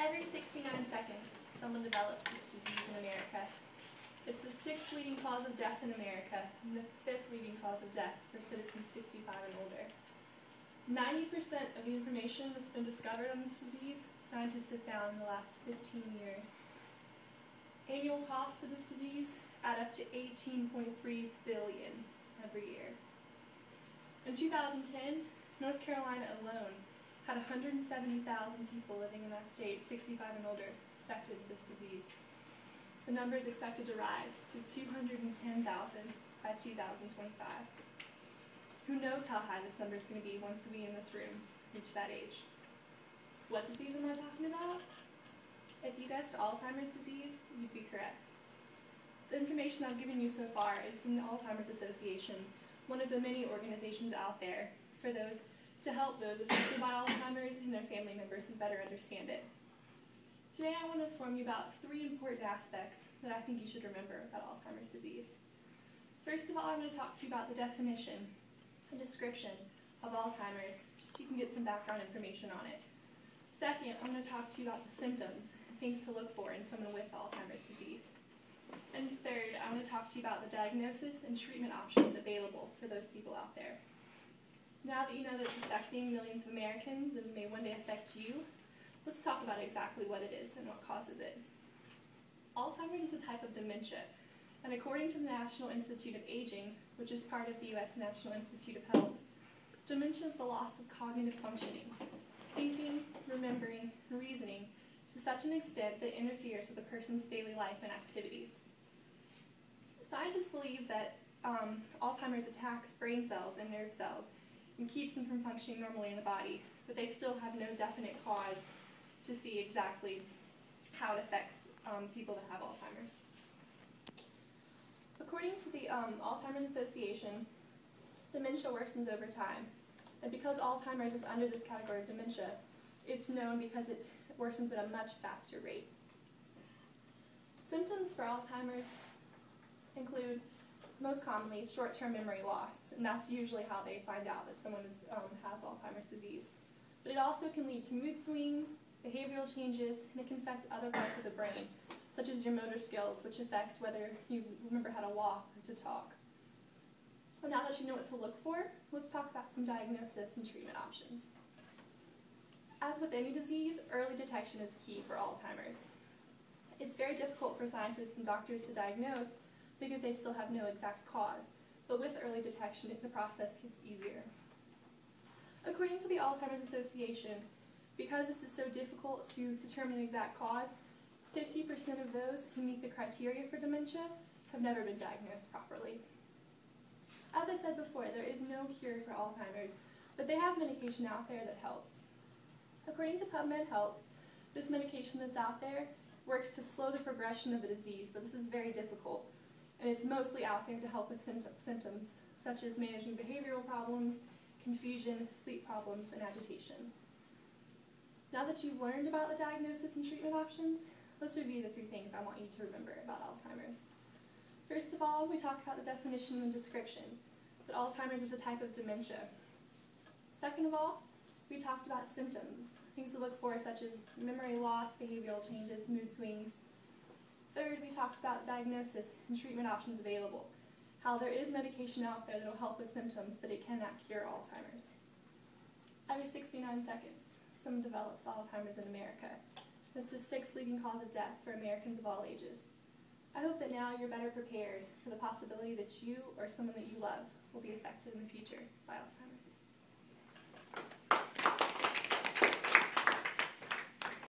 Every 69 seconds, someone develops this disease in America. It's the 6th leading cause of death in America and the 5th leading cause of death for citizens 65 and older. 90% of the information that's been discovered on this disease, scientists have found in the last 15 years. Annual costs for this disease add up to $18.3 billion every year. In 2010, North Carolina alone had 170,000 people living in that state, 65 and older, affected with this disease. The number is expected to rise to 210,000 by 2025. Who knows how high this number is going to be once we in this room reach that age? What disease am I talking about? If you guessed Alzheimer's disease, you'd be correct. The information I've given you so far is from the Alzheimer's Association, one of the many organizations out there for those to help those affected by Alzheimer's and their family members who better understand it. Today I want to inform you about 3 important aspects that I think you should remember about Alzheimer's disease. First of all, I'm going to talk to you about the definition and description of Alzheimer's, just so you can get some background information on it. Second, I'm going to talk to you about the symptoms and things to look for in someone with Alzheimer's disease. And third, I'm going to talk to you about the diagnosis and treatment options available for those people out there. Now that you know that it's affecting millions of Americans and may one day affect you, let's talk about exactly what it is and what causes it. Alzheimer's is a type of dementia, and according to the National Institute of Aging, which is part of the U.S. National Institute of Health, dementia is the loss of cognitive functioning, thinking, remembering, and reasoning to such an extent that it interferes with a person's daily life and activities. Scientists believe that Alzheimer's attacks brain cells and nerve cells and keeps them from functioning normally in the body, but they still have no definite cause to see exactly how it affects people that have Alzheimer's. According to the Alzheimer's Association, dementia worsens over time, and because Alzheimer's is under this category of dementia, it's known because it worsens at a much faster rate. Symptoms for Alzheimer's include, most commonly, short-term memory loss, and that's usually how they find out that someone has Alzheimer's disease. But it also can lead to mood swings, behavioral changes, and it can affect other parts of the brain, such as your motor skills, which affect whether you remember how to walk or to talk. Well, now that you know what to look for, let's talk about some diagnosis and treatment options. As with any disease, early detection is key for Alzheimer's. It's very difficult for scientists and doctors to diagnose because they still have no exact cause, but with early detection, the process gets easier. According to the Alzheimer's Association, because this is so difficult to determine an exact cause, 50% of those who meet the criteria for dementia have never been diagnosed properly. As I said before, there is no cure for Alzheimer's, but they have medication out there that helps. According to PubMed Health, this medication that's out there works to slow the progression of the disease, but this is very difficult, and it's mostly out there to help with symptoms such as managing behavioral problems, confusion, sleep problems, and agitation. Now that you've learned about the diagnosis and treatment options, let's review the 3 things I want you to remember about Alzheimer's. First of all, we talked about the definition and description, that Alzheimer's is a type of dementia. Second of all, we talked about symptoms, things to look for such as memory loss, behavioral changes, mood swings. Third, we talked about diagnosis and treatment options available, how there is medication out there that will help with symptoms, but it cannot cure Alzheimer's. Every 69 seconds, someone develops Alzheimer's in America. It's the 6th leading cause of death for Americans of all ages. I hope that now you're better prepared for the possibility that you or someone that you love will be affected in the future by Alzheimer's.